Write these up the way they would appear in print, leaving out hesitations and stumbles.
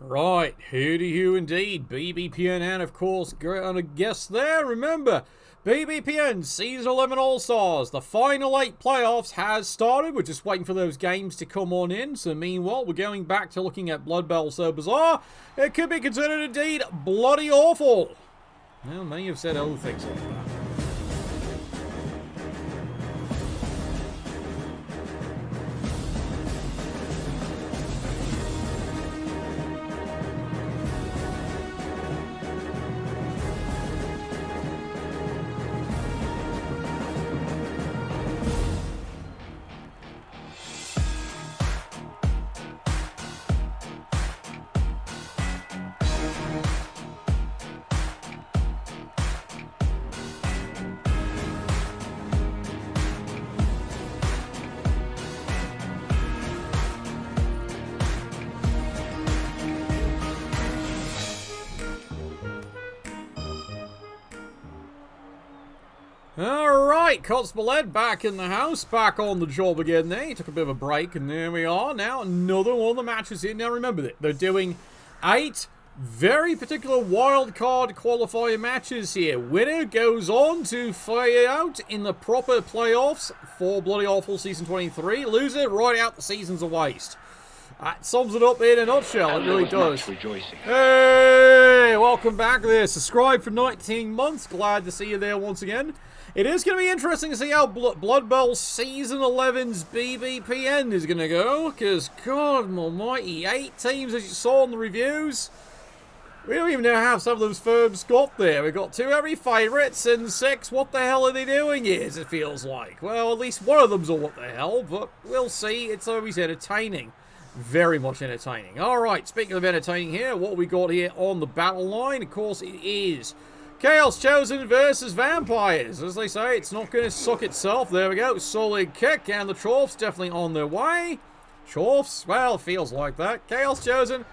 Right, hooty hoo indeed. BBPN and of course, great on a guest there. Remember, BBPN Season 11 All-Stars. The Final 8 playoffs has started. We're just waiting for those games to come on in. So meanwhile, we're going back to looking at Blood Bowl So Bizarre. It could be considered indeed bloody awful. Well, many have said other things like that. Alright, Constable Ed back in the house, back on the job again there. He took a bit of a break, and there we are. Now, another one of the matches here. Now, remember that they're doing 8 very particular wildcard qualifier matches here. Winner goes on to fight out in the proper playoffs for Bloody Awful Season 23. Loser, right out, the season's a waste. That sums it up in a nutshell, it really does. Hey, welcome back there. Subscribe for 19 months. Glad to see you there once again. It is going to be interesting to see how Blood Bowl Season 11's BBPN is going to go. Because, God almighty, 8 teams as you saw in the reviews. We don't even know how some of those firms got there. We've got 2 heavy favourites and 6. What the hell are they doing here, as it feels like? Well, at least one of them's a what the hell, but we'll see. It's always entertaining. Very much entertaining. Alright, speaking of entertaining here, what we got here on the battle line, of course, it is Chaos Chosen versus Vampires. As they say, it's not going to suck itself. There we go. Solid kick, and the Chorfs definitely on their way. Chorfs? Well, feels like that. Chaos Chosen.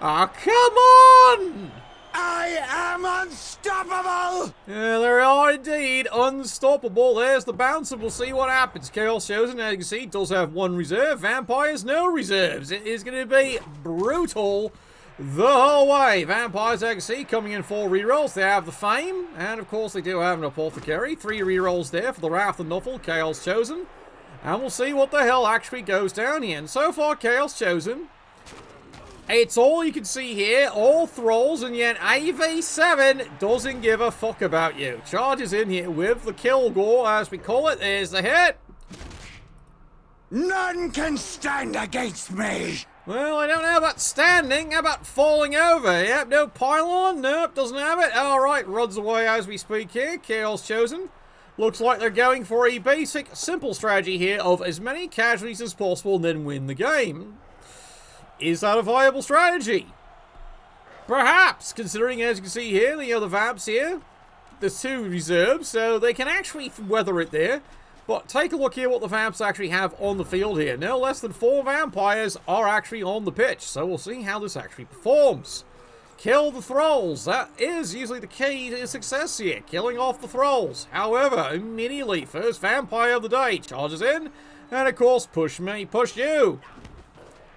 Ah, come on! I am unstoppable! Yeah, they are indeed unstoppable. There's the bouncer. We'll see what happens. Chaos Chosen, as you can see, does have 1 reserve. Vampires, no reserves. It is going to be brutal the whole way. Vampires, as you can see, coming in 4 rerolls. They have the Fame, and of course they do have an Apothecary. 3 rerolls there for the Wrath and Nuffle, Chaos Chosen. And we'll see what the hell actually goes down here. And so far, Chaos Chosen, it's all you can see here, all thralls, and yet AV7 doesn't give a fuck about you. Charges in here with the Kilgore, as we call it. There's the hit. None can stand against me! Well, I don't know about standing. How about falling over? Yep, no pylon. Nope, doesn't have it. Alright, runs away as we speak here. Chaos Chosen. Looks like they're going for a basic, simple strategy here of as many casualties as possible and then win the game. Is that a viable strategy? Perhaps, considering, as you can see here, the other Vamps here, there's 2 reserves, so they can actually weather it there. But take a look here what the Vamps actually have on the field here. No less than 4 Vampires are actually on the pitch, so we'll see how this actually performs. Kill the Thralls. That is usually the key to success here, killing off the Thralls. However, immediately, first Vampire of the day charges in, and of course, push me, push you.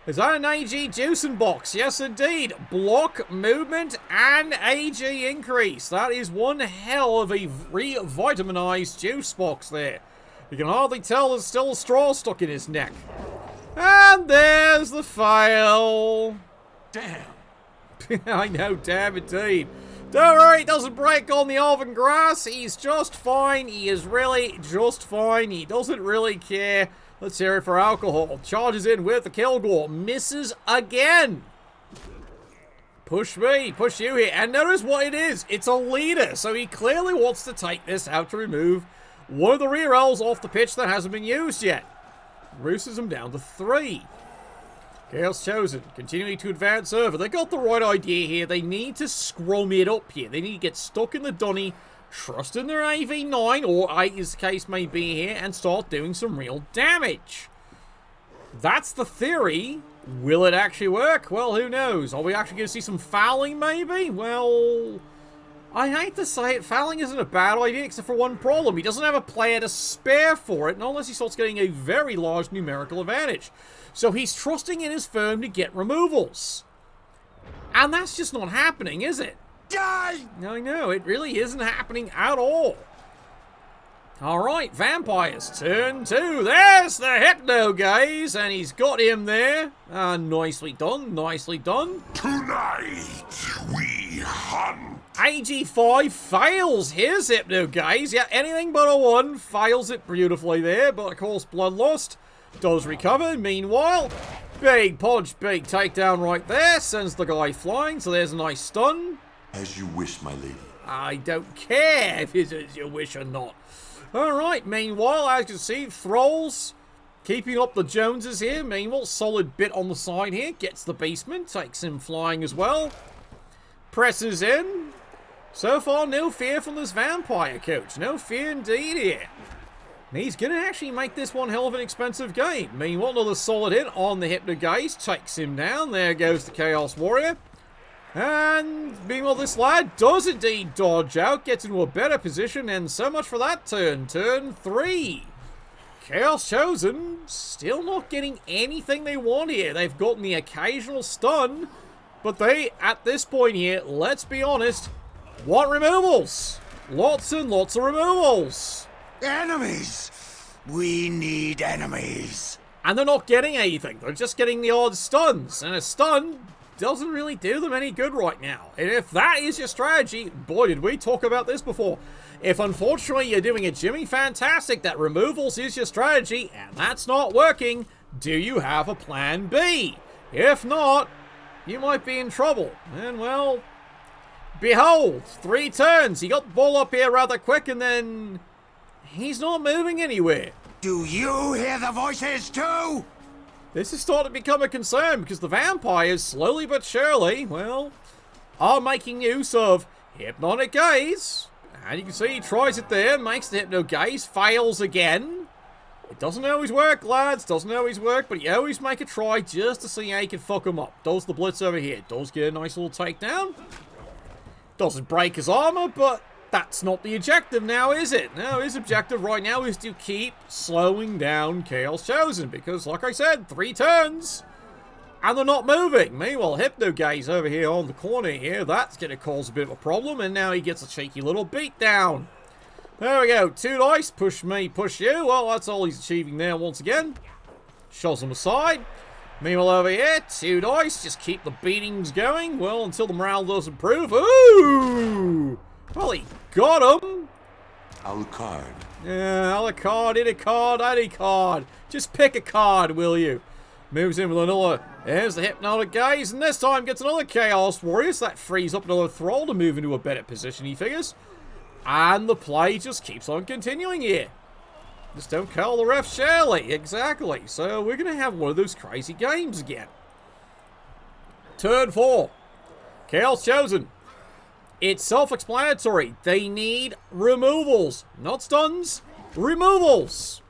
Is that an AG juicing box? Yes, indeed. Block, movement, and AG increase. That is one hell of a revitaminized juice box there. You can hardly tell there's still a straw stuck in his neck. And there's the fail. Damn. I know, damn indeed. Don't worry, it doesn't break on the elven grass. He's just fine. He is really just fine. He doesn't really care. Let's hear it for alcohol. Charges in with the Kilgore. Misses again. Push me. Push you here. And notice what it is. It's a leader. So he clearly wants to take this out to remove one of the rerolls off the pitch that hasn't been used yet. Reduces them down to 3. Chaos Chosen. Continuing to advance over. They got the right idea here. They need to scrum it up here. They need to get stuck in the dunny. Trust in their AV9, or 8 as the case may be here, and start doing some real damage. That's the theory. Will it actually work? Well, who knows? Are we actually going to see some fouling, maybe? Well, I hate to say it, fouling isn't a bad idea, except for one problem. He doesn't have a player to spare for it, not unless he starts getting a very large numerical advantage. So he's trusting in his firm to get removals. And that's just not happening, is it? Die! I know, it really isn't happening at all. Alright, vampires, turn 2. There's the Hypno Gaze, and he's got him there. Nicely done, nicely done. Tonight, we hunt. AG5 fails his Hypno Gaze. Yeah, anything but a 1, fails it beautifully there, but of course Bloodlust does recover. Meanwhile, big punch, big takedown right there, sends the guy flying, so there's a nice stun. As you wish, my lady. I don't care if it is your wish or not. Alright, meanwhile, as you can see, Thralls keeping up the Joneses here. Meanwhile, solid bit on the side here. Gets the basement, takes him flying as well. Presses in. So far, no fear from this vampire coach. No fear indeed here. And he's going to actually make this one hell of an expensive game. Meanwhile, another solid hit on the Hypno Gaze. Takes him down. There goes the Chaos Warrior. And meanwhile, this lad does indeed dodge out, gets into a better position, and so much for that turn. Turn 3. Chaos Chosen still not getting anything they want here. They've gotten the occasional stun, but they, at this point here, let's be honest, want removals. Lots and lots of removals. Enemies! We need enemies. And they're not getting anything. They're just getting the odd stuns, and a stun doesn't really do them any good right now. And if that is your strategy, boy, did we talk about this before. If unfortunately you're doing a Jimmy Fantastic that removals is your strategy and that's not working, do you have a plan B? If not, you might be in trouble. And well, behold, 3 turns. He got the ball up here rather quick and then he's not moving anywhere. Do you hear the voices too? This is starting to become a concern because the vampires, slowly but surely, well, are making use of Hypnotic Gaze. And you can see he tries it there, makes the Hypno Gaze, fails again. It doesn't always work, lads, doesn't always work, but you always make a try just to see how you can fuck him up. Does the blitz over here, does get a nice little takedown. Doesn't break his armor, but that's not the objective now, is it? No, his objective right now is to keep slowing down Chaos Chosen, because, like I said, 3 turns, and they're not moving. Meanwhile, Hypno Gaze over here on the corner here, that's going to cause a bit of a problem, and now he gets a cheeky little beatdown. There we go, 2 dice, push me, push you. Well, that's all he's achieving there once again. Shoves him aside. Meanwhile, over here, 2 dice, just keep the beatings going, well, until the morale does improve. Ooh! Well, he got him. Wildcard. Yeah, a la card, in a card, any card. Just pick a card, will you? Moves in with another. There's the Hypnotic Gaze, and this time gets another Chaos Warrior. So that frees up another Thrall to move into a better position, he figures. And the play just keeps on continuing here. Just don't call the ref surely. Exactly. So we're going to have one of those crazy games again. Turn 4. Chaos Chosen. It's self-explanatory. They need removals. Not stuns. Removals.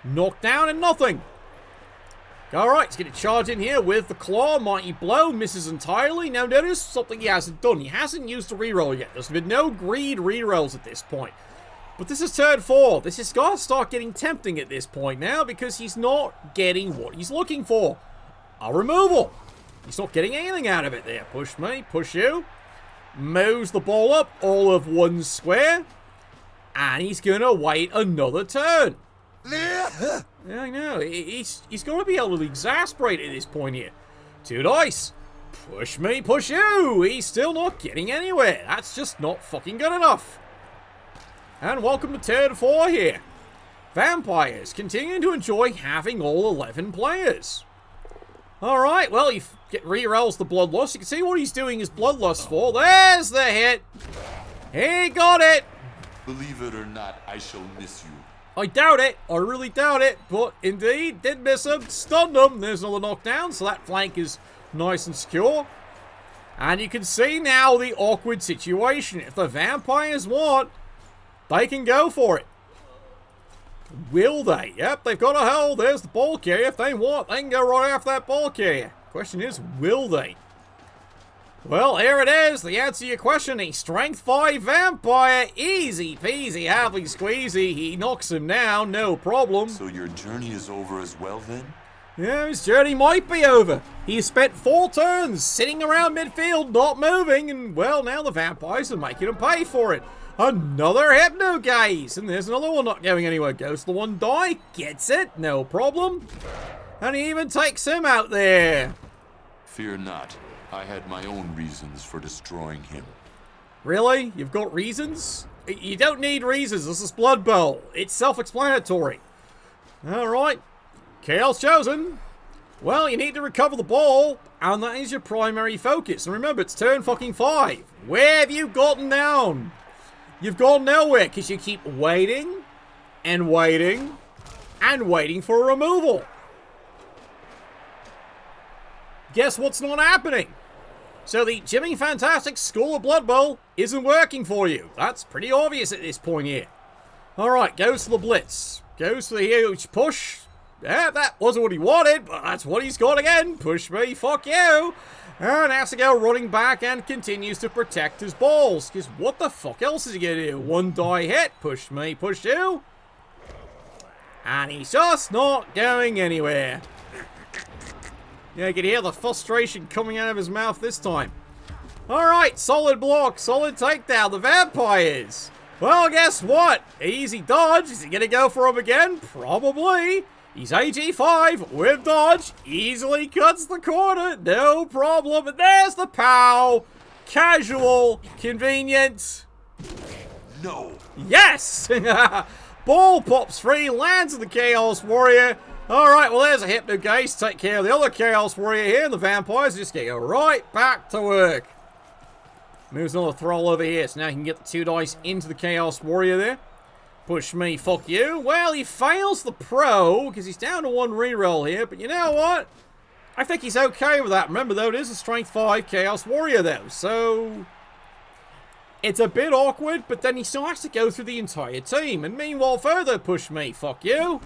Knockdown and nothing. Alright, he's going to charge in here with the Claw. Mighty Blow. Misses entirely. Now notice something he hasn't done. He hasn't used a reroll yet. There's been no greed rerolls at this point. But this is turn 4. This has got to start getting tempting at this point now because he's not getting what he's looking for. A removal. He's not getting anything out of it there. Push me. Push you. Moves the ball up, all of 1 square, and he's going to wait another turn. Yeah, I know. He's going to be able to exasperate at this point here. 2 dice. Push me, push you. He's still not getting anywhere. That's just not fucking good enough. And welcome to turn 4 here. Vampires continuing to enjoy having all 11 players. Alright, well, he re-rolls the Bloodlust. You can see what he's doing his Bloodlust for. There's the hit. He got it. Believe it or not, I shall miss you. I doubt it. I really doubt it. But indeed, did miss him. Stunned him. There's another knockdown. So that flank is nice and secure. And you can see now the awkward situation. If the vampires want, they can go for it. Will they? Yep, they've got a hole. There's the ball carrier. If they want, they can go right after that ball carrier. Question is, will they? Well, here it is. The answer to your question, a strength 5 vampire. Easy peasy, happy squeezy. He knocks him down, no problem. So your journey is over as well then? Yeah, his journey might be over. He spent 4 turns sitting around midfield, not moving, and, well, now the vampires are making him pay for it. Another Hypno Gaze, and there's another one not going anywhere. Goes to the one die, gets it, no problem. And he even takes him out there. Fear not. I had my own reasons for destroying him. Really? You've got reasons? You don't need reasons. This is Blood Bowl. It's self-explanatory. Alright. Chaos chosen. Well, you need to recover the ball, and that is your primary focus. And remember, it's turn fucking 5. Where have you gotten down? You've gone nowhere, because you keep waiting, and waiting, and waiting for a removal. Guess what's not happening? So the Jimmy Fantastic School of Blood Bowl isn't working for you. That's pretty obvious at this point here. Alright, goes to the Blitz. Goes to the huge push. Yeah, that wasn't what he wanted, but that's what he's got again. Push me, fuck you. And has to go running back and continues to protect his balls. Because what the fuck else is he going to do? One die hit. Push me, push you. And he's just not going anywhere. Yeah, you can hear the frustration coming out of his mouth this time. Alright, solid block, solid takedown. The vampires. Well, guess what? Easy dodge. Is he going to go for him again? Probably. He's AG5 with dodge. Easily cuts the corner. No problem. And there's the pow. Casual. Convenient. No. Yes! Ball pops free. Lands in the Chaos Warrior. Alright, well there's a Hypno Gaze. Take care of the other Chaos Warrior here. And the vampires just get go right back to work. Moves another Thrall over here. So now he can get the 2 dice into the Chaos Warrior there. Push me, fuck you. Well, he fails the pro, because he's down to 1 reroll here. But you know what? I think he's okay with that. Remember, though, it is a Strength 5 Chaos Warrior, though. So, it's a bit awkward, but then he still has to go through the entire team. And meanwhile, further push me, fuck you.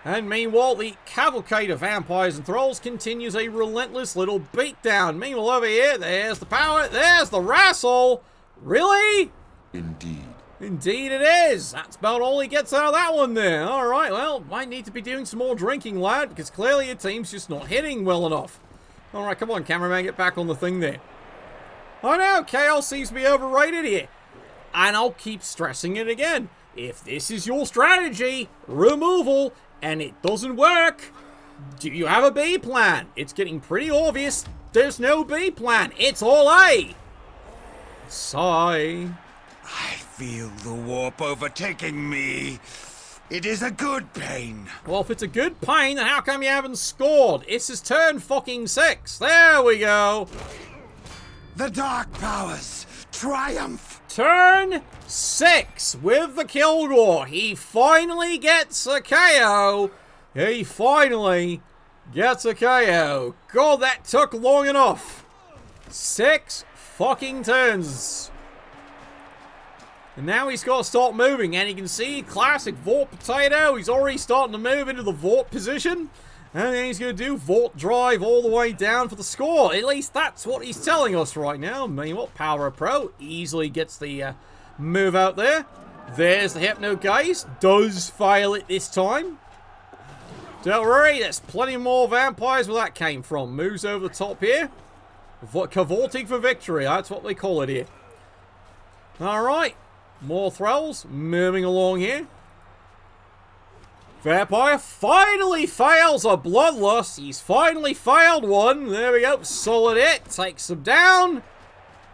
And meanwhile, the cavalcade of vampires and thralls continues a relentless little beatdown. Meanwhile, over here, there's the power, there's the wrestle. Really? Indeed. Indeed it is. That's about all he gets out of that one there. Alright, well, might need to be doing some more drinking, lad, because clearly your team's just not hitting well enough. Alright, come on, cameraman, get back on the thing there. I know, Chaos seems to be overrated here. And I'll keep stressing it again. If this is your strategy, removal, and it doesn't work, do you have a B plan? It's getting pretty obvious there's no B plan. It's all A. Sigh. I feel the warp overtaking me. It is a good pain. Well, if it's a good pain, then how come you haven't scored? This is turn fucking 6. There we go. The dark powers triumph. Turn 6 with the Kilgore. He finally gets a KO. He finally gets a KO. God, that took long enough. 6 fucking turns. And now he's got to start moving, and you can see classic Vort Potato. He's already starting to move into the Vort position. And then he's going to do Vort Drive all the way down for the score. At least that's what he's telling us right now. Meanwhile, Power Pro easily gets the move out there. There's the Hypno Gaze. Does fail it this time. Don't worry, there's plenty more vampires where that came from. Moves over the top here. Cavorting for victory. That's what they call it here. Alright. More thralls moving along here. Vampire finally fails a bloodlust. He's finally failed one. There we go. Solid hit. Takes him down.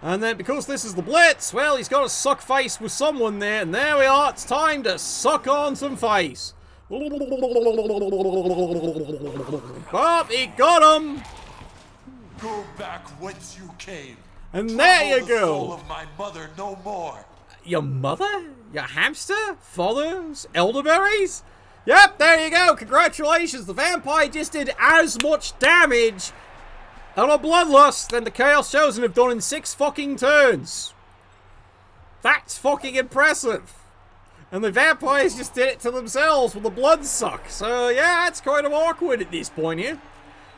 And then because this is the Blitz, well, he's got to suck face with someone there. And there we are. It's time to suck on some face. Oh, he got him. Go back whence you came. And there you The soul go. of my mother no more. Your mother? Your hamster? Fathers? Elderberries? Yep, there you go. Congratulations. The vampire just did as much damage on a bloodlust than the Chaos Chosen have done in 6 fucking turns. That's fucking impressive. And the vampires just did it to themselves with the blood suck. So, yeah, it's kind of awkward at this point here.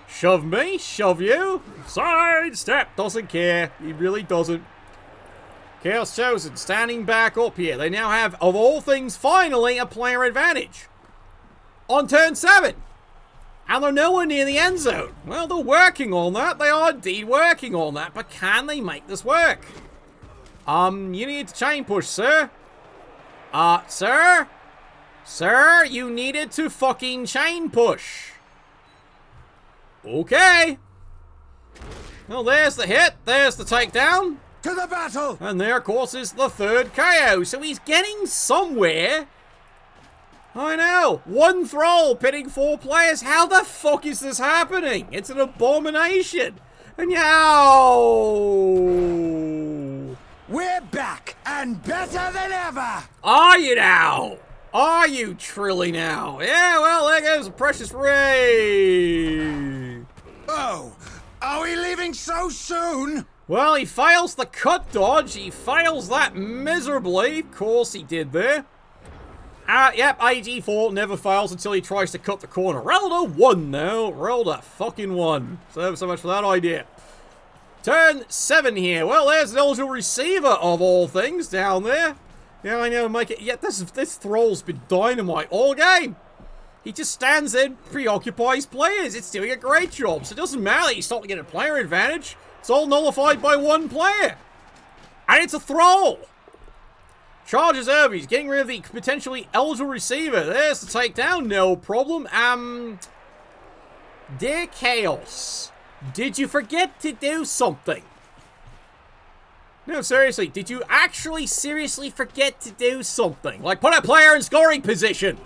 Shove me, shove you. Sidestep. Doesn't care. He really doesn't. Chaos Chosen standing back up here. They now have, of all things, finally a player advantage. On turn 7. And they're nowhere near the end zone. Well, they're working on that. They are indeed working on that. But can they make this work? You need to chain push, sir. Sir? Sir, you needed to fucking chain push. Okay. Well, there's the hit. There's the takedown. To the battle! And there, of course, is the third KO. So he's getting somewhere. I know. One throw pitting 4 players. How the fuck is this happening? It's an abomination. And yo! We're back and better than ever! Are you now? Are you truly now? Yeah, well, there goes the precious Ray. Oh, are we leaving so soon? Well, he fails the cut dodge. He fails that miserably. Of course he did there. Yep, AG4 never fails until he tries to cut the corner. Rolled a 1 now. Rolled a fucking 1. So much for that idea. Turn 7 here. Well, there's an eligible receiver of all things down there. Yeah, I know, make it. Yeah, this throw's been dynamite all game. He just stands there and preoccupies players. It's doing a great job. So it doesn't matter. He's starting to get a player advantage. It's all nullified by 1 player. And it's a throw. Charges over. He's getting rid of the potentially eligible receiver. There's the takedown. No problem. Dear Chaos, did you forget to do something? No, seriously. Did you actually seriously forget to do something? Like put a player in scoring position.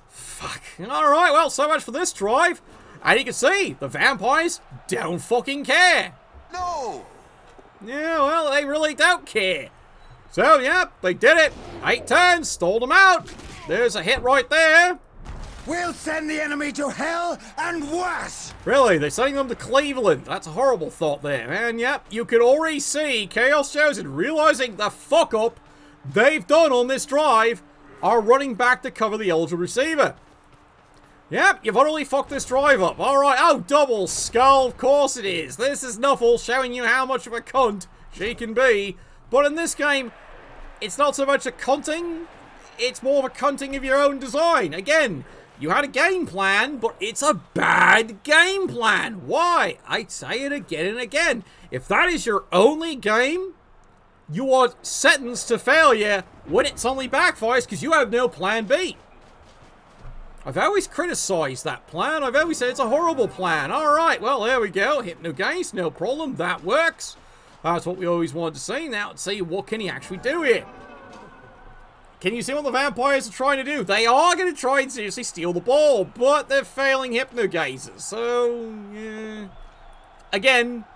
Fuck. Alright, well, so much for this drive. And you can see, the vampires don't fucking care. No! Yeah, well, they really don't care. So, yeah, they did it. 8 turns, stalled them out. There's a hit right there. We'll send the enemy to hell and worse! Really, they're sending them to Cleveland. That's a horrible thought there, man. Yep, you could already see Chaos Chosen realizing the fuck up they've done on this drive are running back to cover the eligible receiver. Yep, you've utterly fucked this drive up. Alright, oh, double skull, of course it is. This is Nuffle showing you how much of a cunt she can be. But in this game, it's not so much a cunting, it's more of a cunting of your own design. Again, you had a game plan, but it's a bad game plan. Why? I'd say it again and again. If that is your only game, you are sentenced to failure when it suddenly backfires because you have no plan B. I've always criticized that plan. I've always said it's a horrible plan. Alright, well, there we go. Hypnogaze, no problem. That works. That's what we always wanted to see. Now, let's see what can he actually do here. Can you see what the vampires are trying to do? They are going to try and seriously steal the ball, but they're failing hypnogazers. So, yeah. Again,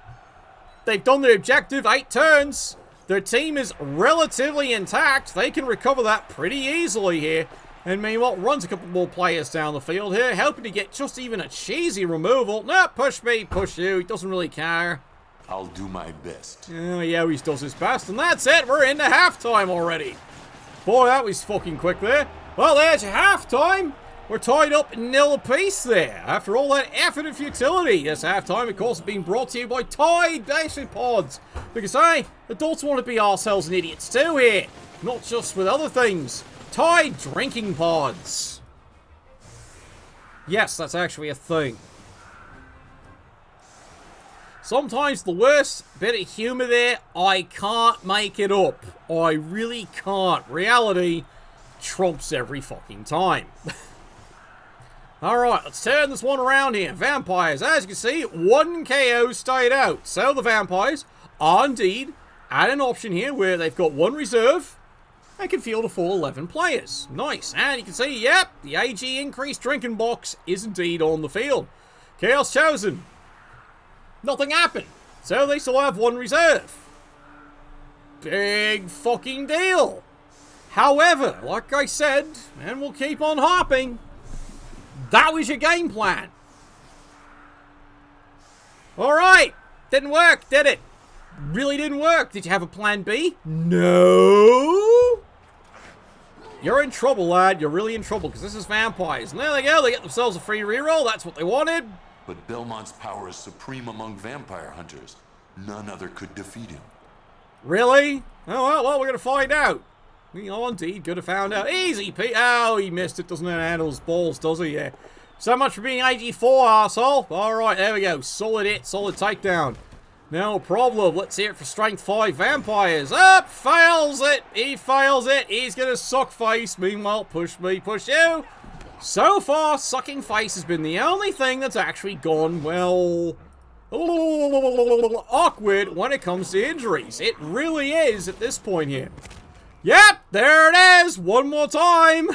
they've done their objective. 8 turns. Their team is relatively intact. They can recover that pretty easily here. And meanwhile, runs a couple more players down the field here, helping to get just even a cheesy removal. No, push me, push you. He doesn't really care. I'll do my best. Oh, he always does his best. And that's it. We're into halftime already. Boy, that was fucking quick there. Well, there's your halftime. We're tied up 0 apiece there. After all that effort and futility. This halftime, of course, is being brought to you by Tide Basic Pods. Because, hey, adults want to be arseholes and idiots too here. Not just with other things. Tide Drinking Pods. Yes, that's actually a thing. Sometimes the worst bit of humor there, I can't make it up. I really can't. Reality trumps every fucking time. Alright, let's turn this one around here. Vampires, as you can see, 1 KO stayed out. So the vampires are indeed at an option here where they've got 1 reserve. They can field a full 11 players. Nice. And you can see, yep, the AG increased drinking box is indeed on the field. Chaos Chosen. Nothing happened. So they still have 1 reserve. Big fucking deal. However, like I said, and we'll keep on harping, that was your game plan. Alright. Didn't work, did it? Really didn't work. Did you have a plan B? No. You're in trouble, lad. You're really in trouble because this is vampires. And there they go. They get themselves a free reroll. That's what they wanted. But Belmont's power is supreme among vampire hunters. None other could defeat him. Really? Oh, well, we're going to find out. Oh, indeed. Good have found out. Easy, Pete. Oh, he missed it. Doesn't handle his balls, does he? Yeah. So much for being 84, arsehole. Alright, there we go. Solid hit. Solid takedown. No problem. Let's hear it for Strength 5 Vampires. Up! Fails it! He fails it. He's gonna suck face. Meanwhile, push me, push you. So far, sucking face has been the only thing that's actually gone, well, awkward when it comes to injuries. It really is at this point here. Yep, there it is. One more time.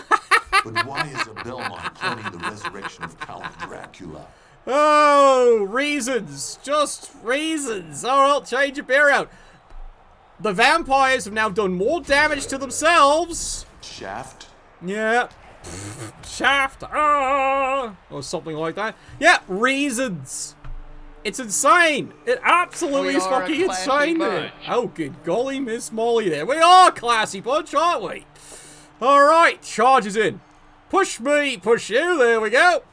But why is a Belmont planning the resurrection of Count Dracula? Oh, reasons. Just reasons. Alright, change your beer out. The vampires have now done more damage to themselves. Shaft? Yeah. Shaft. Or something like that. Yeah, reasons. It's insane. It absolutely is fucking insane there. Oh, good golly, Miss Molly there. We are a classy bunch, aren't we? Alright, charges in. Push me, push you. There we go.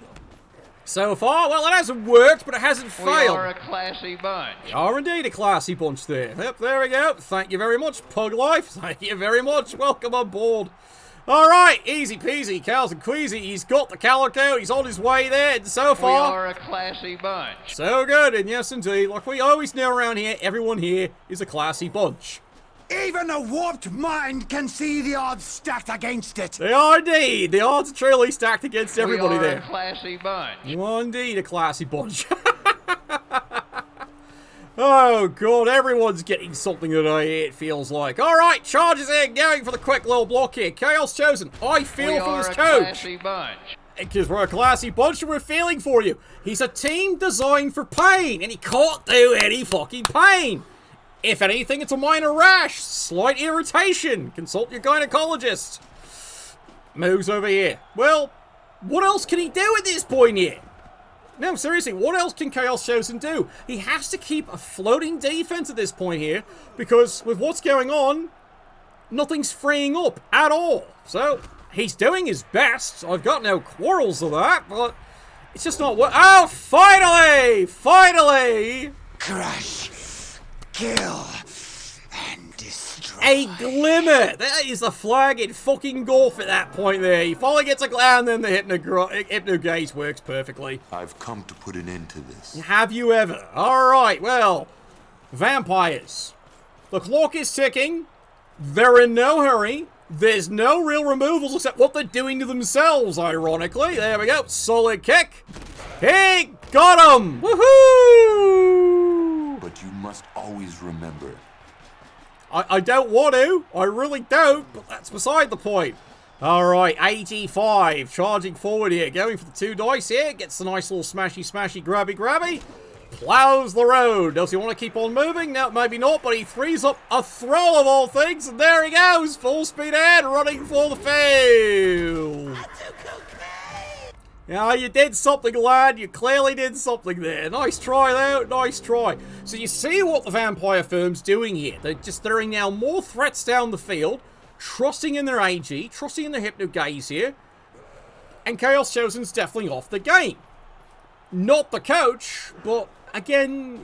So far, well, it hasn't worked, but it hasn't failed. We are a classy bunch. We are indeed a classy bunch there. Yep, there we go. Thank you very much, Pug Life. Thank you very much. Welcome on board. Alright, easy peasy, cows and queasy. He's got the calico. He's on his way there. And so far, we are a classy bunch. So good, and yes, indeed. Like we always know around here, everyone here is a classy bunch. Even a warped mind can see the odds stacked against it. They are indeed. The odds are truly stacked against everybody we are there. A classy bunch. You are indeed a classy bunch. Oh, God, everyone's getting something today, it feels like. All right, charges in, going for the quick little block here. Chaos Chosen, I feel for this coach. We are a classy bunch. Because we're a classy bunch and we're feeling for you. He's a team designed for pain, and he can't do any fucking pain. If anything, it's a minor rash, slight irritation. Consult your gynecologist. Moves over here. Well, what else can he do at this point here? No, seriously, what else can Chaos Chosen do? He has to keep a floating defense at this point here, because with what's going on, nothing's freeing up at all. So, he's doing his best. I've got no quarrels with that, but it's just not what. Oh, finally! Finally! Crush, kill, and destroy. A glimmer! That is the flag in fucking golf at that point there. He finally gets a and then the hypno gaze works perfectly. I've come to put an end to this. Have you ever? Alright, well, vampires. The clock is ticking. They're in no hurry. There's no real removals except what they're doing to themselves, ironically. There we go. Solid kick. He got him! Woohoo! But you must always remember. I don't want to. I really don't, but that's beside the point. Alright, 85. Charging forward here. Going for the 2 dice here. Gets the nice little smashy, grabby. Plows the road. Does he want to keep on moving? No, maybe not, but he frees up a throw of all things, and there he goes. Full speed ahead, running for the field. Yeah, you did something, lad. You clearly did something there. Nice try, though. Nice try. So you see what the vampire firm's doing here. They're just throwing now more threats down the field, trusting in their AG, trusting in their hypno gaze here. And Chaos Chosen's definitely off the game. Not the coach, but again,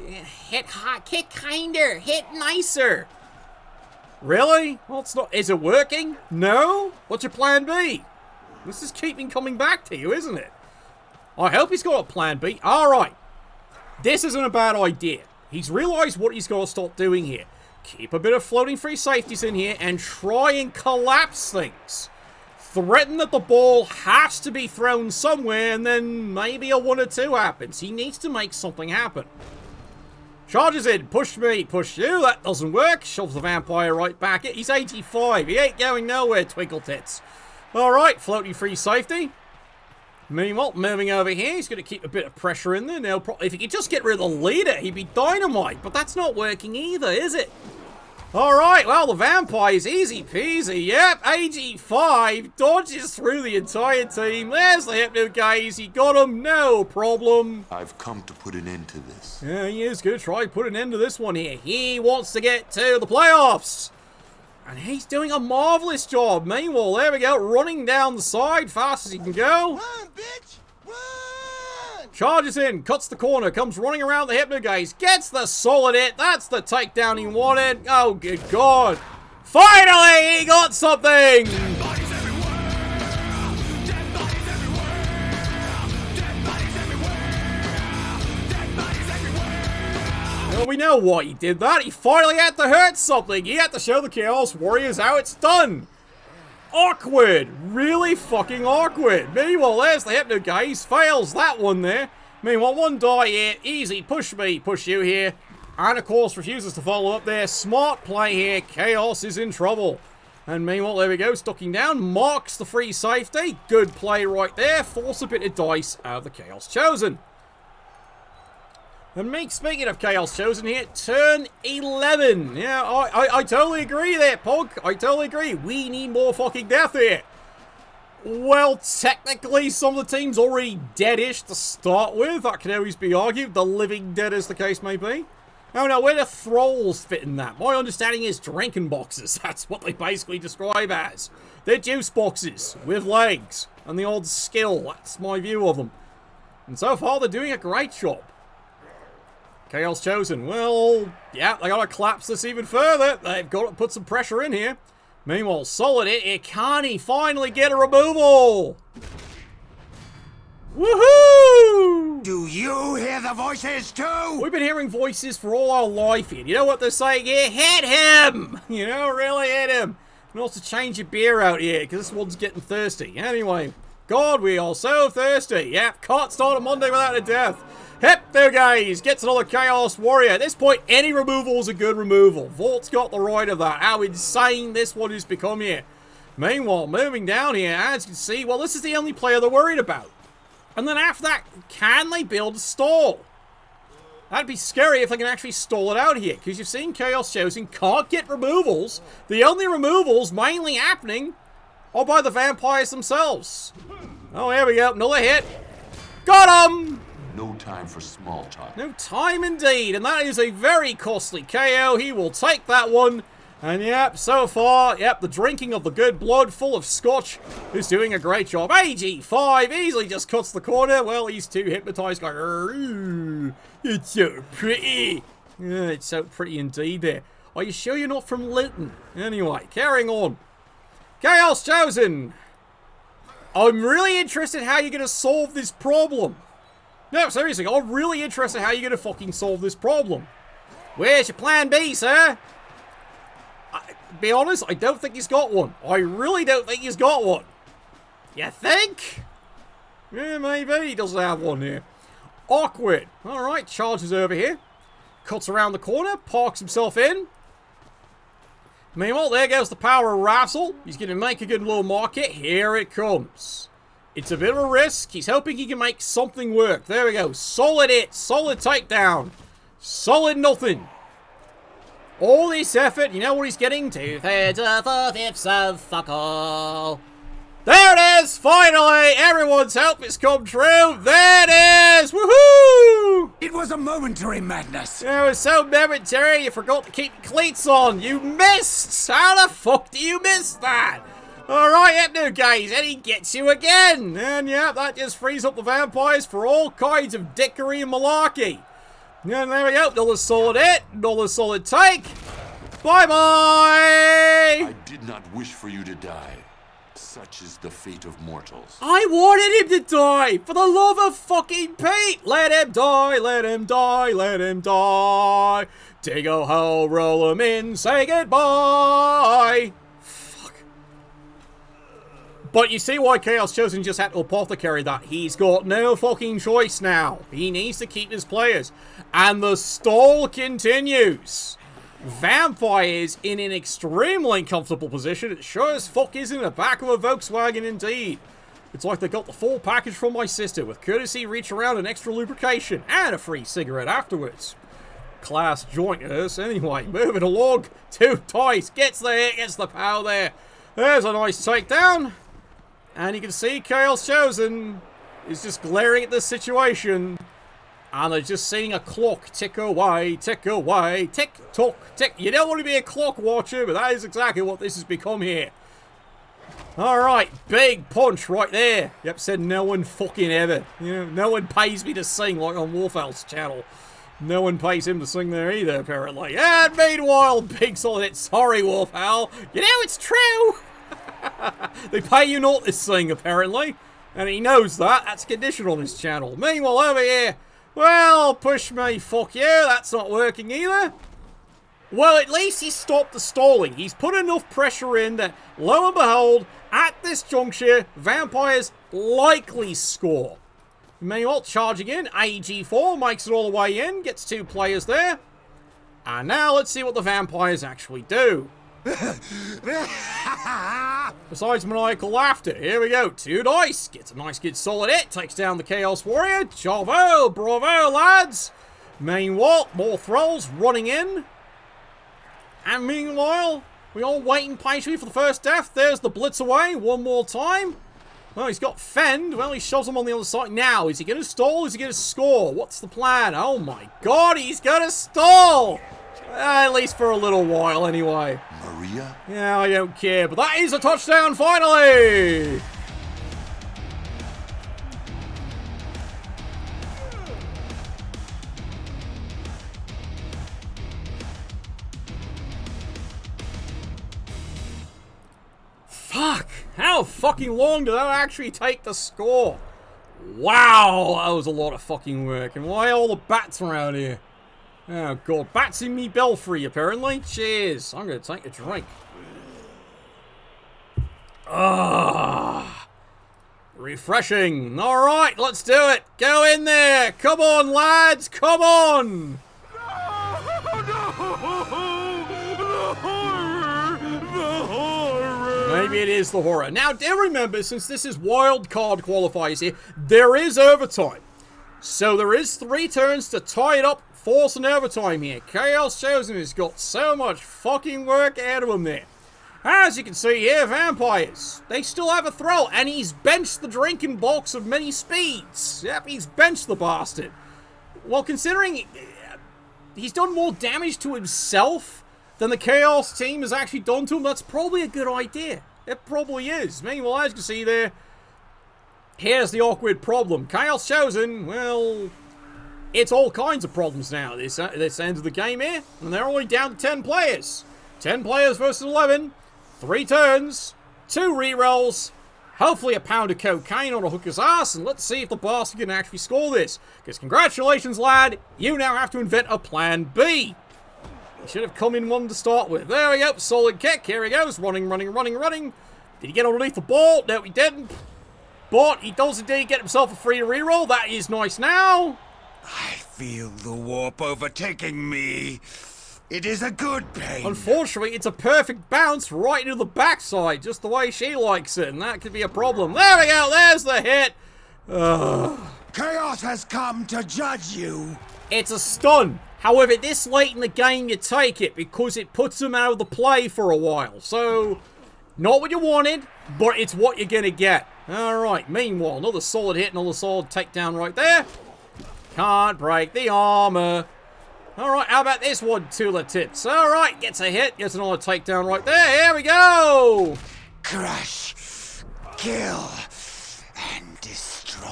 hit hard, kick kinder, hit nicer. Really? Well, it's not. Is it working? No? What's your plan B? This is keeping coming back to you, isn't it? I hope he's got a plan B. Alright. This isn't a bad idea. He's realised what he's got to start doing here. Keep a bit of floating free safeties in here and try and collapse things. Threaten that the ball has to be thrown somewhere and then maybe a 1 or 2 happens. He needs to make something happen. Charges in. Push me, push you. That doesn't work. Shoves the vampire right back. He's 85. He ain't going nowhere, Twinkle Tits. Alright, floating free safety. Meanwhile, moving over here, he's going to keep a bit of pressure in there. Now, if he could just get rid of the leader, he'd be dynamite. But that's not working either, is it? Alright, well, the vampire's easy peasy. Yep, AG5 dodges through the entire team. There's the hypno gaze. He got him, no problem. I've come to put an end to this. Yeah, he is going to try and put an end to this one here. He wants to get to the playoffs. And he's doing a marvellous job. Meanwhile, there we go, running down the side fast as he can go. Run, bitch! Run! Charges in, cuts the corner, comes running around the hypno gaze, gets the solid hit. That's the takedown he wanted. Oh, good God. Finally, he got something! Well, we know why he did that. He finally had to hurt something. He had to show the Chaos Warriors how it's done. Awkward. Really fucking awkward. Meanwhile, there's the Hypno Gaze. Fails that one there. Meanwhile, one die here. Easy. Push me. Push you here. And, of course, refuses to follow up there. Smart play here. Chaos is in trouble. And meanwhile, there we go. Ducking down. Marks the free safety. Good play right there. Force a bit of dice out of the Chaos Chosen. And speaking of Chaos Chosen here, turn 11. Yeah, I totally agree there, Pog. I totally agree. We need more fucking death here. Well, technically, some of the team's already deadish to start with. That can always be argued. The living dead, as the case may be. Oh, no, where do thralls fit in that? My understanding is drinking boxes. That's what they basically describe as. They're juice boxes with legs and the odd skill. That's my view of them. And so far, they're doing a great job. Chaos Chosen. Well, yeah, they gotta collapse this even further. They've got to put some pressure in here. Meanwhile, Solid it. Can he finally get a removal? Woohoo! Do you hear the voices too? We've been hearing voices for all our life here. You know what they're saying here? Hit him! You know, really hit him. And also change your beer out here, because this one's getting thirsty. Anyway, God, we are so thirsty. Yep, can't start a Monday without a death. Yep, there guys, gets another Chaos Warrior. At this point, any removal is a good removal. Vault's got the right of that. How insane this one has become here. Meanwhile, moving down here, as you can see, well, this is the only player they're worried about. And then after that, can they build a stall? That'd be scary if they can actually stall it out here, because you've seen Chaos Chosen can't get removals. The only removals mainly happening are by the vampires themselves. Oh, here we go, another hit. Got him! No time for small talk. No time indeed, and that is a very costly KO. He will take that one. And yep, so far, yep, the drinking of the good blood full of scotch is doing a great job. AG5 easily just cuts the corner. Well, he's too hypnotized, going, ooh, it's so pretty. Yeah, it's so pretty indeed there. Are you sure you're not from Luton? Anyway, carrying on. Chaos Chosen. I'm really interested how you're going to solve this problem. No, seriously, I'm really interested how you're going to fucking solve this problem. Where's your plan B, sir? Be honest, I don't think he's got one. I really don't think he's got one. You think? Yeah, maybe he doesn't have one here. Awkward. Alright, charges over here. Cuts around the corner, parks himself in. Meanwhile, there goes the power of Razzle. He's going to make a good little market. Here it comes. It's a bit of a risk. He's hoping he can make something work. There we go. Solid hit. Solid takedown. Solid nothing. All this effort, you know what he's getting? 2/3 of 4/5 of fuck all. There it is! Finally! Everyone's hope has come true! There it is! Woohoo! It was a momentary madness. It was so momentary you forgot to keep your cleats on. You missed! How the fuck do you miss that? Alright, Hypno Gaze, and he gets you again! And yeah, that just frees up the vampires for all kinds of dickery and malarkey. And there we go, another solid hit, another solid take. Bye-bye! I did not wish for you to die. Such is the fate of mortals. I wanted him to die! For the love of fucking Pete! Let him die, let him die, let him die. Dig a hole, roll him in, say goodbye. But you see why Chaos Chosen just had to apothecary that. He's got no fucking choice now. He needs to keep his players. And the stall continues. Vampires in an extremely comfortable position. It sure as fuck is in the back of a Volkswagen indeed. It's like they got the full package from my sister with courtesy reach around and extra lubrication and a free cigarette afterwards. Class jointers. Anyway, moving along. 2 dice. Gets the hit, gets the power there. There's a nice takedown. And you can see Chaos Chosen is just glaring at this situation. And they're just seeing a clock tick away, tick, tock, tick. You don't want to be a clock watcher, but that is exactly what this has become here. Alright, big punch right there. Yep, said no one fucking ever. You know, no one pays me to sing like on Wolfel's channel. No one pays him to sing there either, apparently. And meanwhile, big solid hit. Sorry, Wolf Owl. You know it's true. They pay you not to sing, apparently. And he knows that. That's a condition on his channel. Meanwhile, over here, well, push me, fuck you. That's not working either. Well, at least he stopped the stalling. He's put enough pressure in that, lo and behold, at this juncture, Vampires likely score. Meanwhile, charging in, AG4 makes it all the way in, gets 2 players there. And now let's see what the Vampires actually do. Besides maniacal laughter, here we go. 2 dice, gets a nice good solid hit, takes down the Chaos Warrior. Bravo, lads. Meanwhile, more thralls running in. And meanwhile, we all waiting patiently for the first death. There's the blitz away one more time. Well, he's got fend. Well, he shoves him on the other side. Now, is he going to stall? Is he going to score? What's the plan? Oh my god, he's going to stall! At least for a little while, anyway. Maria? Yeah, I don't care. But that is a touchdown, finally! Fuck! How fucking long did that actually take to score? Wow, that was a lot of fucking work. And why all the bats around here? Oh god, bats in me belfry apparently. Cheers. I'm gonna take a drink. Ah, refreshing. Alright, let's do it. Go in there. Come on, lads. Come on. Maybe it is the horror. Now, do remember, since this is wildcard qualifiers here, there is overtime. So there is 3 turns to tie it up, force an overtime here. Chaos Chosen has got so much fucking work ahead of him there. As you can see here, Vampires, they still have a throw, and he's benched the drinking box of many speeds. Yep, he's benched the bastard. Well, considering he's done more damage to himself than the Chaos team has actually done to him, that's probably a good idea. It probably is. Meanwhile, as you can see there, here's the awkward problem. Chaos Chosen, well, it's all kinds of problems now. This end of the game here, and they're only down to 10 players. 10 players versus 11, 3 turns, 2 rerolls, hopefully a pound of cocaine on a hooker's ass, and let's see if the bastard can actually score this. Because congratulations, lad, you now have to invent a plan B. He should have come in one to start with. There we go. Solid kick. Here he goes. Running. Did he get underneath the ball? No, he didn't. But he does indeed get himself a free reroll. That is nice now. I feel the warp overtaking me. It is a good pain. Unfortunately, it's a perfect bounce right into the backside, just the way she likes it, and that could be a problem. There we go. There's the hit. Chaos has come to judge you. It's a stun. However, this late in the game, you take it because it puts them out of the play for a while. So, not what you wanted, but it's what you're going to get. Alright, meanwhile, another solid hit, another solid takedown right there. Can't break the armor. Alright, how about this one, Tula Tips? Alright, gets a hit, gets another takedown right there. Here we go! Crush, kill, and destroy.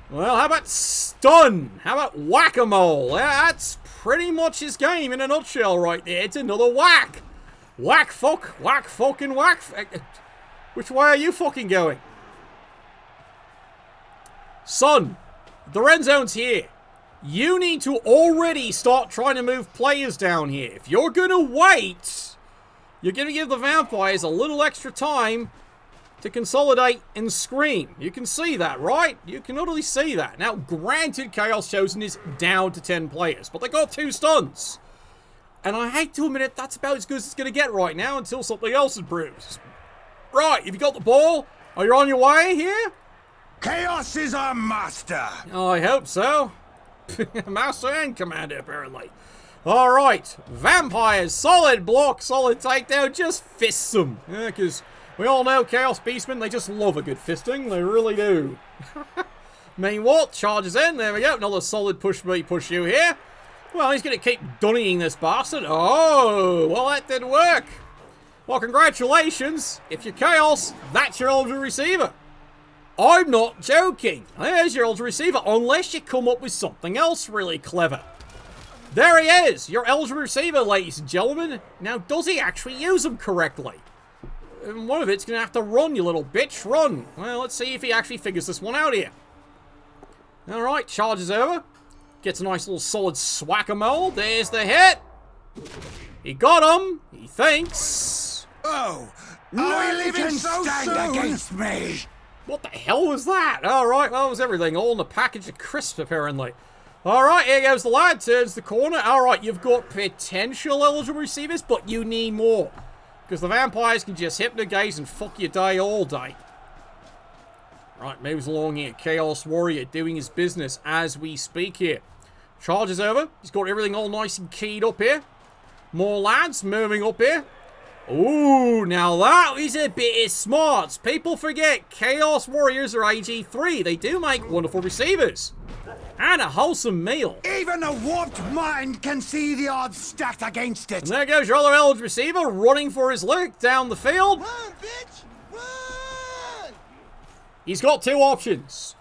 Well, how about stun? How about whack-a-mole? That's pretty much his game in a nutshell right there. It's another whack. Whack fuck, whack fucking whack. Which way are you fucking going? Son, the red zone's here. You need to already start trying to move players down here. If you're going to wait, you're going to give the Vampires a little extra time to consolidate and scream. You can see that, right? You can utterly see that. Now, granted, Chaos Chosen is down to 10 players, but they got 2 stuns. And I hate to admit it, that's about as good as it's going to get right now until something else improves. Right, have you got the ball? Are you on your way here? Chaos is our master. Oh, I hope so. Master and Commander, apparently. Alright, Vampires, solid block, solid takedown, just fists them. Yeah, because we all know Chaos Beastmen, they just love a good fisting, they really do. Meanwhile, charges in, there we go, another solid push me, push you here. Well, he's going to keep dunnying this bastard. Oh, well that did work. Well, congratulations, if you're Chaos, that's your eligible receiver. I'm not joking. There's your eligible receiver, unless you come up with something else really clever. There he is, your eligible receiver, ladies and gentlemen. Now, does he actually use them correctly? And one of it's going to have to run, you little bitch, run. Well, let's see if he actually figures this one out here. Alright, charges over. Gets a nice little solid swack-a-mole. There's the hit. He got him, he thinks. Oh, no can stand against me. What the hell was that? Alright, well, that was everything. All in a package of crisps, apparently. Alright, here goes the lad. Turns the corner. Alright, you've got potential eligible receivers, but you need more. Because the vampires can just hypnotize and fuck your day all day. Right, moves along here. Chaos Warrior doing his business as we speak here. Charges over. He's got everything all nice and keyed up here. More lads moving up here. Ooh, now that is a bit of smarts. People forget Chaos Warriors are AG3. They do make wonderful receivers. And a wholesome meal. Even a warped mind can see the odds stacked against it. And there goes your other eligible receiver running for his lick down the field. Run, bitch! Run! He's got two options.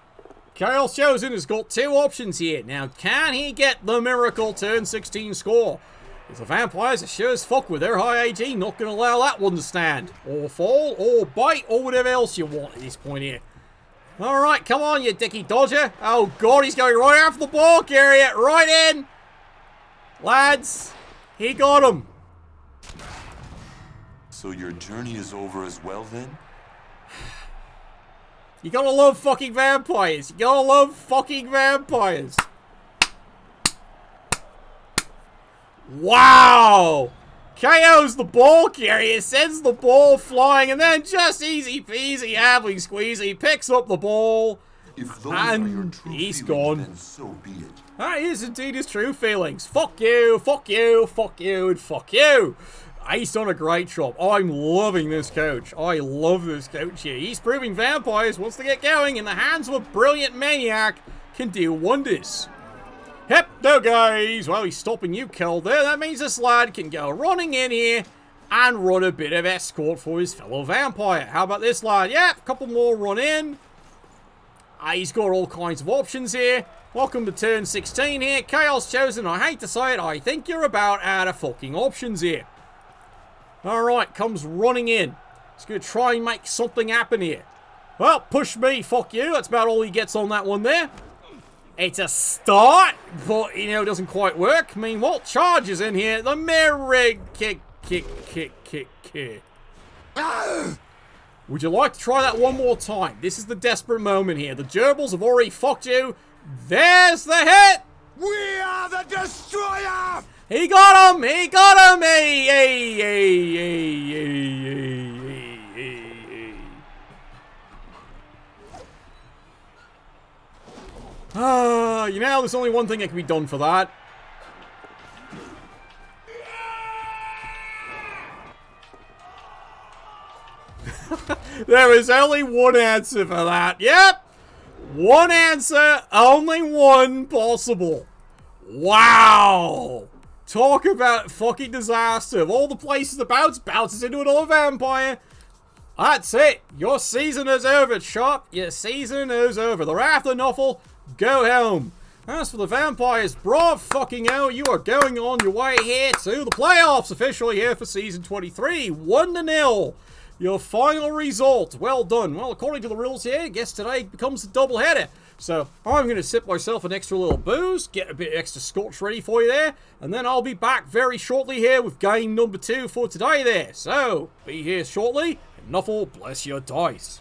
Chaos Chosen has got two options here. Now, can he get the miracle turn 16 score? Because the vampires are sure as fuck with their high AG, not going to allow that one to stand. Or fall, or bite, or whatever else you want at this point here. Alright, come on, you dicky dodger. Oh god, he's going right after the ball carrier. Right in. Lads, he got him. So your journey is over as well then? You gotta love fucking vampires. You gotta love fucking vampires. Wow! KO's the ball carrier, sends the ball flying, and then just easy peasy, happy squeezy, picks up the ball, If those are your and true he's feelings, gone. then so be it. That is indeed his true feelings. Fuck you, fuck you, fuck you, and fuck you. He's done a great job. I'm loving this coach. I love this coach here. He's proving vampires, once they get going, in the hands of a brilliant maniac, can do wonders. Yep, no guys. Well, he's stopping you, Kel, there. That means this lad can go running in here and run a bit of escort for his fellow vampire. How about this lad? Yep, a couple more run in. He's got all kinds of options here. Welcome to turn 16 here. Chaos Chosen, I hate to say it, I think you're about out of fucking options here. Alright, comes running in. He's going to try and make something happen here. Well, push me, fuck you. That's about all he gets on that one there. It's a start, but, you know, it doesn't quite work. Meanwhile, charges in here. The mirror kick. Would you like to try that one more time? This is the desperate moment here. The gerbils have already fucked you. There's the hit. We are the destroyer! He got him. He got him. Hey. You know, there's only one thing that can be done for that. There is only one answer for that. Yep. One answer, only one possible. Wow. Talk about fucking disaster. Of all the places the bounces into another vampire. That's it. Your season is over, Chop. Your season is over. The Wrath of Nuffle, go home. As for the vampires, bravo fucking hell, you are going on your way here to the playoffs. Officially here for season 23. 1-0. Your final result. Well done. Well, according to the rules here, I guess today becomes a doubleheader. So I'm going to sip myself an extra little booze, get a bit of extra scotch ready for you there, and then I'll be back very shortly here with game number 2 for today there. So, be here shortly, and Nuffle bless your dice.